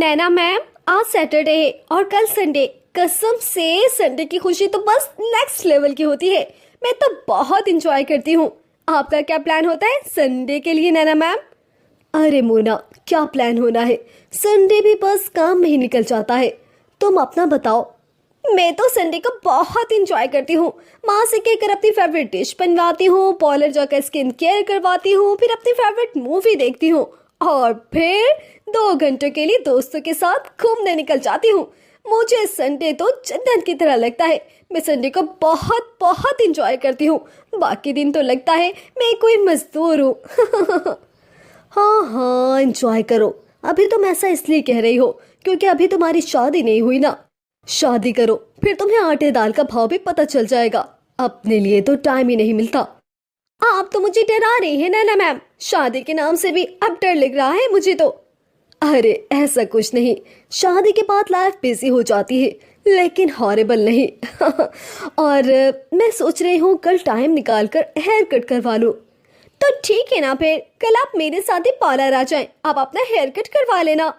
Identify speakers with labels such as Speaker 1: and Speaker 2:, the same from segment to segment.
Speaker 1: नैना ma'am, आज Saturday है और कल संडे। कसम से संडे की खुशी तो बस नेक्स्ट लेवल की होती है। मैं तो बहुत इंजॉय करती हूँ। आपका क्या प्लान होता है संडे के लिए नैना मैम? अरे मोना, क्या प्लान होना है, संडे भी बस काम में ही निकल जाता है। तुम अपना बताओ। मैं तो संडे को बहुत इंजॉय करती हूँ। माँ से कहकर अपनी फेवरेट डिश बनवाती हूँ, पार्लर जाकर स्किन केयर करवाती हूँ, फिर अपनी फेवरेट मूवी देखती हूँ और फिर 2 घंटे के लिए दोस्तों के साथ घूमने निकल जाती हूँ। मुझे संडे तो जन्नत की तरह लगता है। मैं संडे को बहुत बहुत इंजॉय करती हूँ। बाकी दिन तो लगता है मैं कोई मजदूर हूँ। हाँ हाँ, एंजॉय करो। अभी तुम ऐसा इसलिए कह रही हो क्योंकि अभी तुम्हारी शादी नहीं हुई ना। शादी करो फिर तुम्हें आटे दाल का भाव भी पता चल जाएगा। अपने लिए तो टाइम ही नहीं मिलता। आप तो मुझे डरा रही हैं नैना मैम। शादी के नाम से भी अब डर लग रहा है मुझे तो। अरे ऐसा कुछ नहीं, शादी के बाद लाइफ बिजी हो जाती है लेकिन हॉरेबल नहीं। और मैं सोच रही हूँ कल टाइम निकाल कर हेयर कट करवा लूँ। तो ठीक है ना, फिर कल आप मेरे साथ ही पार्लर आ जाएं। आप अपना हेयर कट करवा लेना।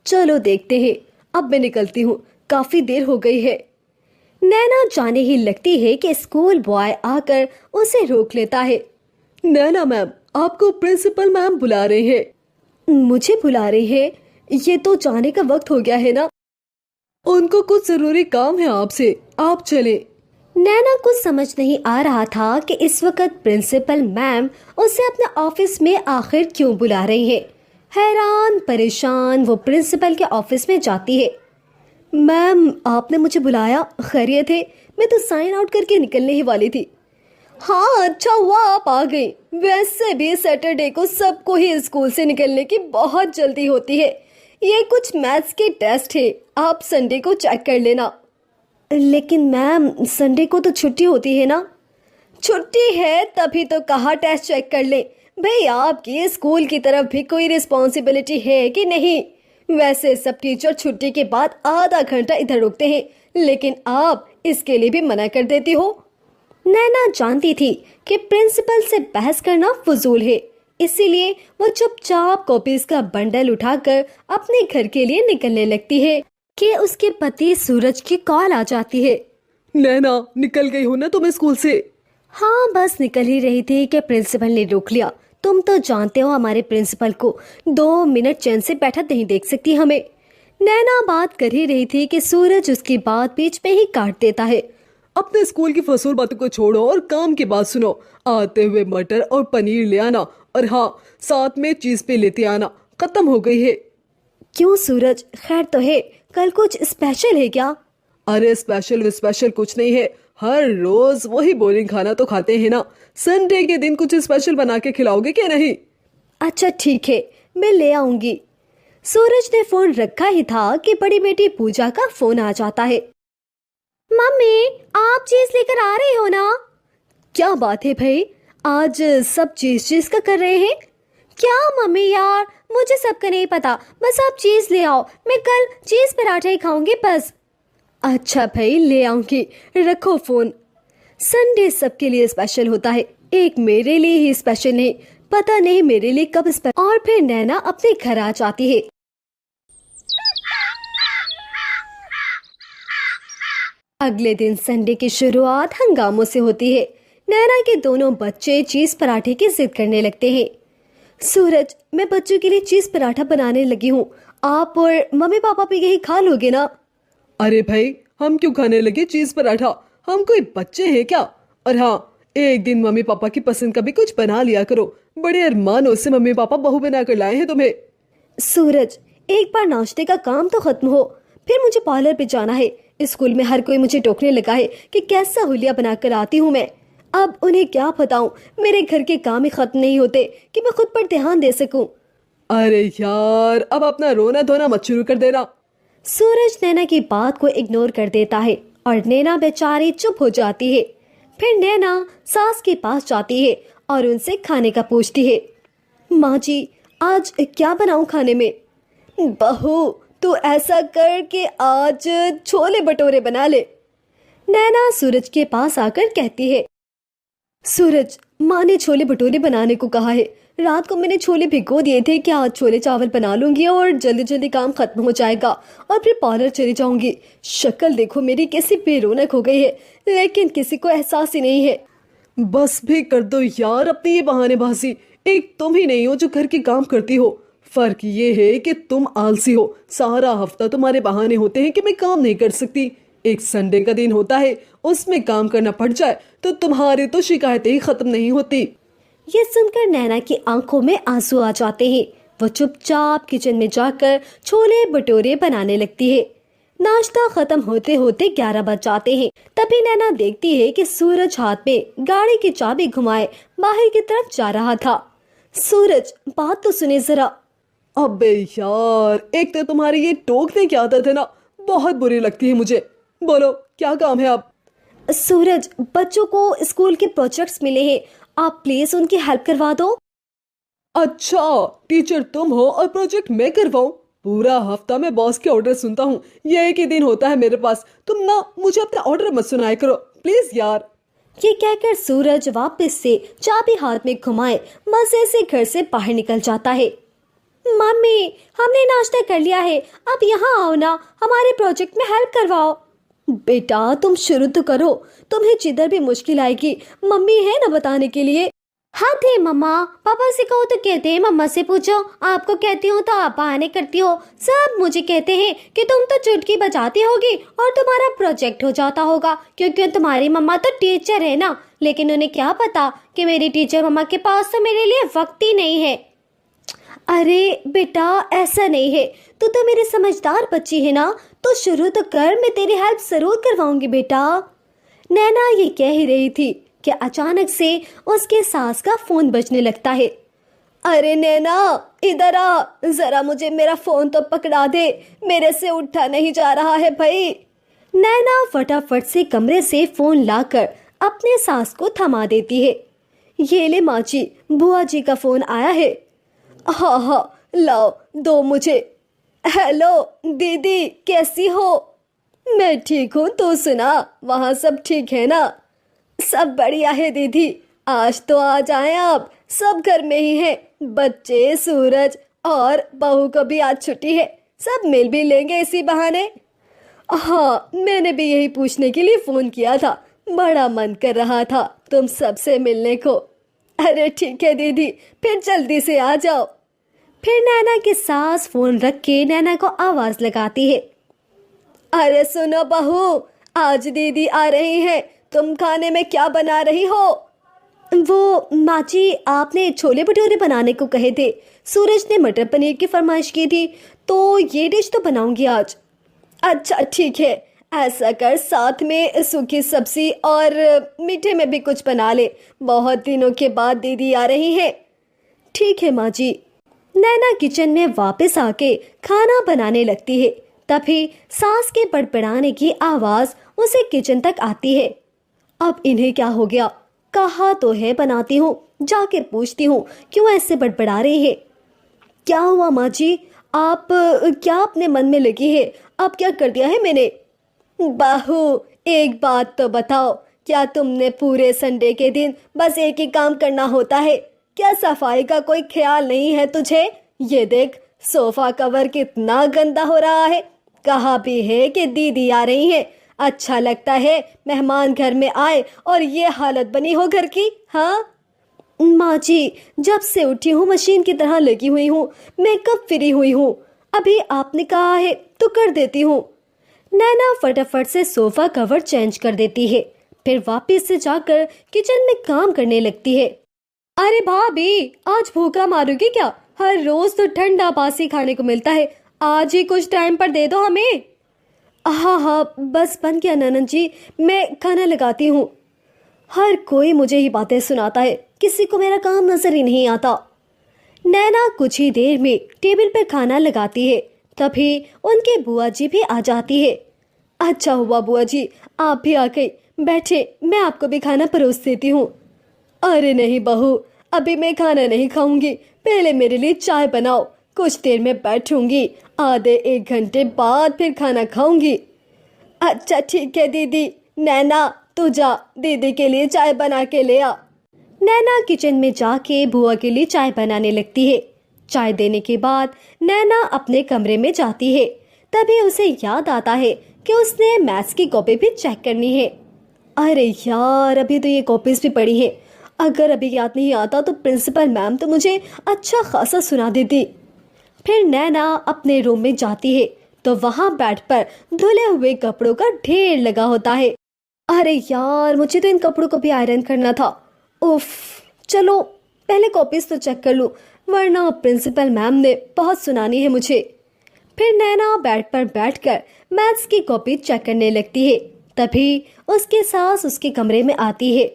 Speaker 1: चलो देखते हैं। अब मैं निकलती हूँ, काफी देर हो गई है। नैना जाने ही लगती है कि स्कूल बॉय आकर उसे रोक लेता है। नैना मैम, आपको प्रिंसिपल मैम बुला रहे हैं। मुझे बुला रही है? ये तो जाने का वक्त हो गया है ना। उनको कुछ जरूरी काम है आपसे, आप चले। नैना कुछ समझ नहीं आ रहा था कि इस वक्त प्रिंसिपल मैम उसे अपने ऑफिस में आखिर क्यों बुला रही है। हैरान परेशान वो प्रिंसिपल के ऑफिस में जाती है। मैम, आपने मुझे बुलाया, खैरियत है? मैं तो साइन आउट करके निकलने ही वाली थी। हाँ, अच्छा हुआ आप आ गई। वैसे भी सैटरडे को सबको ही स्कूल से निकलने की बहुत जल्दी होती है। ये कुछ मैथ्स के टेस्ट है, आप संडे को चेक कर लेना। लेकिन मैम, संडे को तो छुट्टी होती है ना। छुट्टी है तभी तो कहा टेस्ट चेक कर ले। भाई, आपकी स्कूल की तरफ भी कोई रिस्पॉन्सिबिलिटी है कि नहीं? वैसे सब टीचर छुट्टी के बाद आधा घंटा इधर रुकते हैं, लेकिन आप इसके लिए भी मना कर देती हो। नैना जानती थी कि प्रिंसिपल से बहस करना फजूल है, इसीलिए वो चुपचाप कॉपीज का बंडल उठाकर अपने घर के लिए निकलने लगती है कि उसके पति सूरज की कॉल आ जाती है।
Speaker 2: नैना, निकल गई हो ना तुम स्कूल से?
Speaker 1: हाँ, बस निकल ही रही थी कि प्रिंसिपल ने रोक लिया। तुम तो जानते हो हमारे प्रिंसिपल को, 2 मिनट चैन से बैठा नहीं देख सकती हमें। नैना बात कर ही रही थी कि सूरज उसकी बात बीच में ही काट देता है।
Speaker 2: अपने स्कूल की फजूल बातों को छोड़ो और काम की बात सुनो। आते हुए मटर और पनीर ले आना, और हाँ, साथ में चीज पे लेते आना। खत्म हो गई है।
Speaker 1: क्यों सूरज, खैर तो है? कल कुछ स्पेशल है क्या?
Speaker 2: अरे स्पेशल कुछ नहीं है। हर रोज वही बोरिंग खाना तो खाते हैं ना। संडे के दिन कुछ स्पेशल बना के खिलाओगे क्या? नहीं?
Speaker 1: अच्छा ठीक है, मैं ले आऊंगी। सूरज ने फोन रखा ही था कि बड़ी बेटी पूजा का फोन आ जाता है। मम्मी, आप चीज लेकर आ रहे हो ना? क्या बात है भाई, आज सब चीज का कर रहे हैं क्या? मम्मी यार, मुझे सबका नहीं पता, बस आप चीज ले आओ। मैं कल चीज पराठा ही खाऊंगी बस। अच्छा भाई, ले आऊंगी, रखो फोन। संडे सबके लिए स्पेशल होता है, एक मेरे लिए ही स्पेशल नहीं। पता नहीं मेरे लिए कब स्पेशल। और फिर नैना अपने घर आ जाती है। अगले दिन संडे की शुरुआत हंगामों से होती है। नैना के दोनों बच्चे चीज पराठे की जिद करने लगते हैं। सूरज, मैं बच्चों के लिए चीज पराठा बनाने लगी हूँ, आप और मम्मी पापा भी यही खा लोगे ना?
Speaker 2: अरे भाई, हम क्यों खाने लगे चीज पराठा? हम कोई बच्चे हैं क्या? और हाँ, एक दिन मम्मी पापा की पसंद का भी कुछ बना लिया करो। बड़े अरमानों से मम्मी पापा बहू बना कर लाए हैं तुम्हें।
Speaker 1: सूरज, एक बार नाश्ते का काम तो खत्म हो, फिर मुझे पार्लर पे जाना है। स्कूल में हर कोई मुझे टोकने लगा है कि कैसा हुलिया बनाकर आती हूँ मैं। अब उन्हें क्या बताऊं, मेरे घर के काम ही खत्म नहीं होते कि मैं खुद पर ध्यान दे सकूं।
Speaker 2: अरे यार, अब अपना रोना धोना मत शुरू कर देना।
Speaker 1: सूरज नैना की बात को इग्नोर कर देता है और नैना बेचारी चुप हो जाती है। फिर नैना सास के पास जाती है और उनसे खाने का पूछती है। माँ जी, आज क्या बनाऊं खाने में? बहू, तू ऐसा कर कि आज छोले भटूरे बना ले। नैना सूरज के पास आकर कहती है। सूरज, माँ ने छोले भटूरे बनाने को कहा है। रात को मैंने छोले भिगो दिए थे कि आज छोले चावल बना लूंगी और जल्दी जल्दी काम खत्म हो जाएगा और फिर पार्लर चली जाऊंगी। शक्ल देखो मेरी कैसी बेरौनक हो गई है, लेकिन किसी को एहसास ही नहीं है।
Speaker 2: बस भी कर दो यार अपनी ये बहानेबाजी। एक तुम ही नहीं हो जो घर के काम करती हो, फर्क ये है कि तुम आलसी हो। सारा हफ्ता तुम्हारे बहाने होते हैं कि मैं काम नहीं कर सकती। एक संडे का दिन होता है, उसमें काम करना पड़ जाए तो तुम्हारी तो शिकायतें ही खत्म नहीं होती।
Speaker 1: ये सुनकर नैना की आंखों में आंसू आ जाते हैं। वो चुपचाप किचन में जाकर छोले भटूरे बनाने लगती है। नाश्ता खत्म होते होते 11 बज जाते हैं। तभी नैना देखती है कि सूरज हाथ में गाड़ी की चाबी घुमाए बाहर की तरफ जा रहा था। सूरज, बात तो सुने जरा।
Speaker 2: अबे यार, एक तो तुम्हारी ये टोकने की आदत है ना, बहुत बुरी लगती है मुझे। बोलो क्या काम है आप?
Speaker 1: सूरज, बच्चों को स्कूल के प्रोजेक्ट्स मिले हैं, आप प्लीज उनकी हेल्प करवा दो।
Speaker 2: अच्छा, टीचर तुम हो और प्रोजेक्ट मैं करवाऊं? पूरा हफ्ता मैं बॉस के ऑर्डर सुनता हूँ, ये एक ही दिन होता है मेरे पास। तुम ना मुझे अपने ऑर्डर मत सुनाया करो प्लीज यार।
Speaker 1: ये कहकर सूरज वापस से चाबी हाथ में घुमाए मजे से घर से बाहर निकल जाता है। मम्मी, हमने नाश्ता कर लिया है, अब यहाँ आओ ना, हमारे प्रोजेक्ट में हेल्प करवाओ। बेटा तुम शुरू तो करो, तुम्हें जिधर भी मुश्किल आएगी मम्मी है ना बताने के लिए। हाँ थे मम्मा, पापा से कहो तो कहते हैं मम्मा से पूछो, आपको कहती हूँ तो आप बहाने करती हो। सब मुझे कहते हैं कि तुम तो चुटकी बजाती होगी और तुम्हारा प्रोजेक्ट हो जाता होगा, क्योंकि तुम्हारी मम्मा तो टीचर है ना। लेकिन उन्हें क्या पता कि मेरी टीचर मम्मा के पास तो मेरे लिए वक्त ही नहीं है। अरे बेटा ऐसा नहीं है, तू तो मेरी समझदार बच्ची है ना, तो शुरू तो कर, मैं तेरी हेल्प जरूर करवाऊंगी बेटा। नैना ये कह ही रही थी कि अचानक से उसके सास का फोन बजने लगता है। अरे नैना इधर आ, जरा मुझे मेरा फोन तो पकड़ा दे, मेरे से उठा नहीं जा रहा है भाई। नैना फटाफट से कमरे से फोन लाकर अपने सास को थमा देती है। ये ले माँ जी, बुआ जी का फोन आया है। हाँ हाँ लाओ, दो मुझे। हेलो दीदी, कैसी हो? मैं ठीक हूँ, तू सुना, वहाँ सब ठीक है ना? सब बढ़िया है दीदी, आज तो आ जाएं आप, सब घर में ही हैं, बच्चे, सूरज और बहू को भी आज छुट्टी है, सब मिल भी लेंगे इसी बहाने। हाँ, मैंने भी यही पूछने के लिए फ़ोन किया था, बड़ा मन कर रहा था तुम सबसे मिलने को। अरे ठीक है दीदी, फिर जल्दी से आ जाओ। फिर नैना की सास फोन रख के नैना को आवाज लगाती है। अरे सुनो बहू, आज दीदी आ रही है, तुम खाने में क्या बना रही हो? वो माँ जी, आपने छोले भटूरे बनाने को कहे थे, सूरज ने मटर पनीर की फरमाइश की थी, तो ये डिश तो बनाऊंगी आज। अच्छा ठीक है, ऐसा कर साथ में सूखी सब्जी और मीठे में भी कुछ बना ले, बहुत दिनों के बाद दीदी आ रही है। ठीक है माँ जी। नैना किचन में वापस आके खाना बनाने लगती है। तभी सास के बड़बड़ाने की आवाज उसे किचन तक आती है। अब इन्हें क्या हो गया? कहा तो है बनाती हूँ, जाके पूछती हूँ क्यों ऐसे बड़बड़ा रही है। क्या हुआ माँ जी, आप क्या अपने मन में लगी है? अब क्या कर दिया है मैंने? बहू एक बात तो बताओ, क्या तुमने पूरे संडे के दिन बस एक ही काम करना होता है? क्या सफाई का कोई ख्याल नहीं है तुझे? ये देख, सोफा कवर कितना गंदा हो रहा है। कहा भी है कि दीदी आ रही है, अच्छा लगता है मेहमान घर में आए और ये हालत बनी हो घर की? हाँ माँ जी, जब से उठी हूँ मशीन की तरह लगी हुई हूँ, मैं कब फ्री हुई हूँ, अभी आपने कहा है तो कर देती हूँ। नैना फटाफट से सोफा कवर चेंज कर देती है, फिर वापस से जाकर किचन में काम करने लगती है। अरे भाभी, आज भूखा मारोगे क्या? हर रोज तो ठंडा बासी खाने को मिलता है, आज ही कुछ टाइम पर दे दो हमें। हाँ हाँ बस बन गया ननद जी, मैं खाना लगाती हूँ। हर कोई मुझे ही बातें सुनाता है, किसी को मेरा काम नजर ही नहीं आता। नैना कुछ ही देर में टेबल पर खाना लगाती है, तभी उनके बुआ जी भी आ जाती है। अच्छा हुआ बुआ जी आप भी आ गई, बैठे, मैं आपको भी खाना परोस देती हूँ। अरे नहीं बहू, अभी मैं खाना नहीं खाऊंगी, पहले मेरे लिए चाय बनाओ, कुछ देर में बैठूंगी, आधे एक घंटे बाद फिर खाना खाऊंगी। अच्छा ठीक है दीदी। नैना तू जा, दीदी के लिए चाय बना के ले आ। नैना किचन में जाके बुआ के लिए चाय बनाने लगती है। चाय देने के बाद नैना अपने कमरे में जाती है। तभी उसे याद आता है कि उसने मैथ्स की कॉपी भी चेक करनी है। अरे यार, अभी तो ये कॉपीज भी पड़ी है। अगर अभी याद नहीं आता तो प्रिंसिपल मैम तो मुझे अच्छा खासा सुना देती। फिर नैना अपने रूम में जाती है तो वहाँ बेड पर धुले हुए कपड़ों का ढेर लगा होता है। अरे यार, मुझे तो इन कपड़ों को भी आयरन करना था। उफ, चलो पहले कॉपीज तो चेक कर लूं, वरना प्रिंसिपल मैम ने बहुत सुनानी है मुझे। फिर नैना बेड पर बैठकर मैथ्स की कॉपी चेक करने लगती है। तभी उसकी सास उसके कमरे में आती है।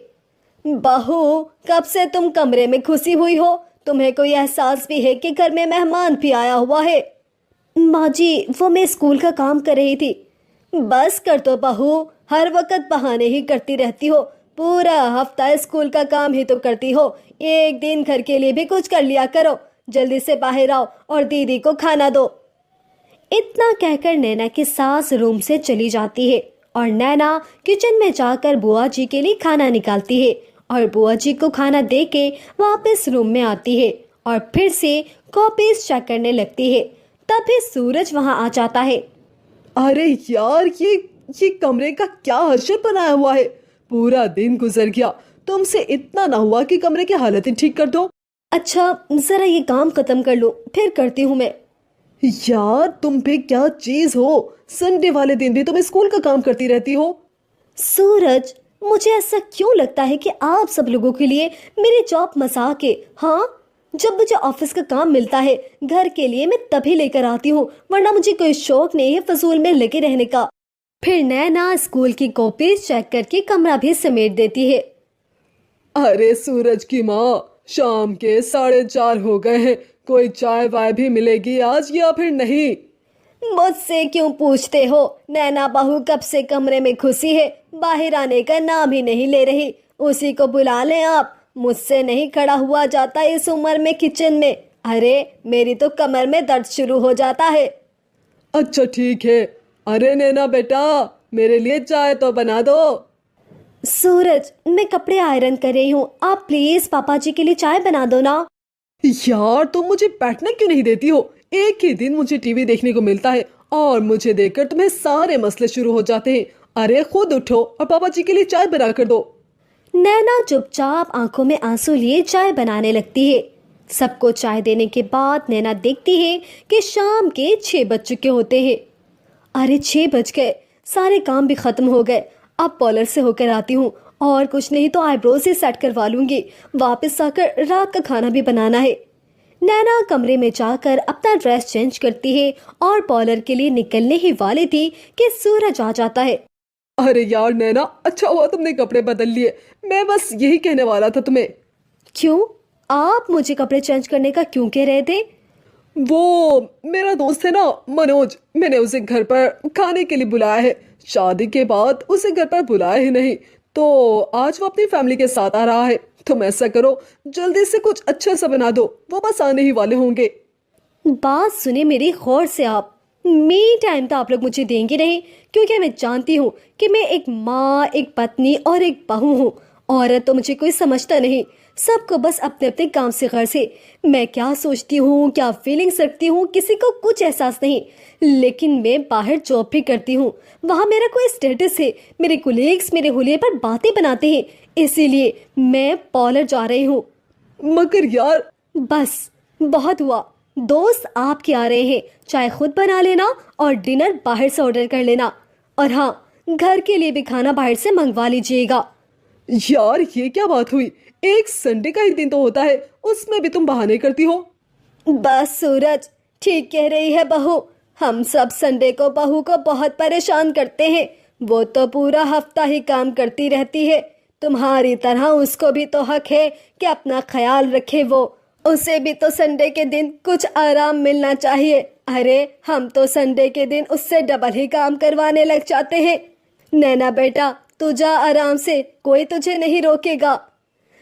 Speaker 1: बहू, कब से तुम कमरे में घुसी हुई हो? तुम्हें कोई एहसास भी है कि घर में मेहमान भी आया हुआ है? माँ जी, वो मैं स्कूल का काम कर रही थी। बस कर दो बहू, हर वक्त बहाने ही करती रहती हो। पूरा हफ्ता स्कूल का काम ही तो करती हो, एक दिन घर के लिए भी कुछ कर लिया करो। जल्दी से बाहर आओ और दीदी को खाना दो। इतना कहकर नैना की सास रूम से चली जाती है और नैना किचन में जाकर बुआ जी के लिए खाना निकालती है और बुआ जी को खाना देके वापस रूम में आती है और फिर से कॉपीज चेक करने लगती है। तभी सूरज वहां आ जाता है।
Speaker 2: अरे यार, ये कमरे का क्या हर्षद बनाया हुआ है। पूरा दिन गुजर गया, तुमसे इतना ना हुआ कि कमरे की हालत ही ठीक कर दो।
Speaker 1: अच्छा, जरा ये काम खत्म कर लो, फिर करती हूँ मैं।
Speaker 2: यार, तुम पे क्या चीज हो, संडे वाले दिन भी तुम स्कूल का काम करती रहती हो।
Speaker 1: सूरज, मुझे ऐसा क्यों लगता है कि आप सब लोगों के लिए मेरी जॉब मजाक है? हाँ, जब मुझे ऑफिस का काम मिलता है घर के लिए मैं तभी लेकर आती हूँ, वरना मुझे कोई शौक नहीं है फजूल में लगे रहने का। फिर नैना स्कूल की कॉपीज चेक करके कमरा भी समेट देती है।
Speaker 2: अरे सूरज की माँ, शाम के 4:30 हो गए हैं। कोई चाय वाय भी मिलेगी आज या फिर नहीं?
Speaker 1: मुझसे क्यों पूछते हो? नैना बहू कब से कमरे में घुसी है, बाहर आने का नाम ही नहीं ले रही। उसी को बुला लें आप, मुझसे नहीं खड़ा हुआ जाता इस उम्र में किचन में। अरे, मेरी तो कमर में दर्द शुरू हो जाता है।
Speaker 2: अच्छा ठीक है। अरे नैना बेटा, मेरे लिए चाय तो बना दो।
Speaker 1: सूरज, मैं कपड़े आयरन कर रही हूँ, आप प्लीज पापा जी के लिए चाय बना दो ना।
Speaker 2: यार, तुम मुझे बैठना क्यों नहीं देती हो? एक ही दिन मुझे टीवी देखने को मिलता है और मुझे देखकर तुम्हें सारे मसले शुरू हो जाते हैं। अरे खुद उठो और पापा जी के लिए चाय बना कर दो।
Speaker 1: नैना चुपचाप आंखों में आंसू लिए चाय बनाने लगती है। सबको चाय देने के बाद नैना देखती है कि शाम के 6 बज चुके होते हैं। अरे 6 बज गए, सारे काम भी खत्म हो गए। अब पार्लर से होकर आती हूँ और कुछ नहीं तो आईब्रोज ही सेट करवा लूंगी। वापस आकर रात का खाना भी बनाना है। नैना कमरे में जाकर अपना ड्रेस चेंज करती है और पार्लर के लिए निकलने ही वाली थी कि सूरज आ जाता है।
Speaker 2: अरे यार नैना, अच्छा हुआ तुमने कपड़े बदल लिए। मैं बस यही कहने वाला था तुम्हें।
Speaker 1: क्यों? आप मुझे कपड़े चेंज करने का क्यों कह रहे थे?
Speaker 2: वो मेरा दोस्त है ना मनोज, मैंने उसे घर पर खाने के लिए बुलाया है। शादी के बाद उसे घर पर बुलाया ही नहीं, तो आज वो अपनी फैमिली के साथ आ रहा है। तुम ऐसा करो, जल्दी से कुछ अच्छा सा बना दो, वो बस आने ही वाले होंगे।
Speaker 1: बात सुने मेरी गौर से आप। मी टाइम तो आप लोग मुझे देंगे नहीं, क्योंकि मैं जानती हूँ कि मैं एक माँ, एक पत्नी और एक बहू हूँ। औरत तो मुझे कोई समझता नहीं, सबको बस अपने अपने काम से गर्ज है। मैं क्या सोचती हूँ, क्या फीलिंग्स रखती हूँ, किसी को कुछ एहसास नहीं। लेकिन मैं बाहर जॉब भी करती हूँ, वहाँ मेरा कोई स्टेटस है। मेरे कोलीग्स मेरे हुलिये पर बातें बनाते हैं, इसीलिए मैं पार्लर जा रही हूँ।
Speaker 2: मगर यार,
Speaker 1: बस बहुत हुआ। दोस्त आपके आ रहे हैं, चाय खुद बना लेना और डिनर बाहर से ऑर्डर कर लेना। और हाँ, घर के लिए भी खाना बाहर से मंगवा लीजिएगा।
Speaker 2: यार ये क्या बात हुई? एक संडे का ही दिन तो होता है, उसमें भी तुम बहाने करती हो।
Speaker 1: बस सूरज, ठीक कह रही है बहू। हम सब संडे को बहू को बहुत परेशान करते हैं। वो तो पूरा हफ्ता ही काम करती रहती है। तुम्हारी तरह उसको भी तो हक है कि अपना ख्याल रखे। वो उसे भी तो संडे के दिन कुछ आराम मिलना चाहिए। अरे, हम तो संडे के दिन उससे डबल ही काम करवाने लग जाते हैं। नैना बेटा, तू जा आराम से, कोई तुझे नहीं रोकेगा।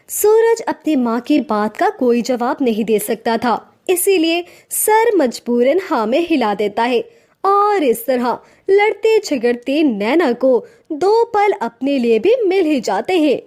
Speaker 1: सूरज अपनी माँ की बात का कोई जवाब नहीं दे सकता था, इसीलिए सर मजबूरन हाँ में हिला देता है। और इस तरह लड़ते झगड़ते नैना को 2 पल अपने लिए भी मिल ही जाते हैं।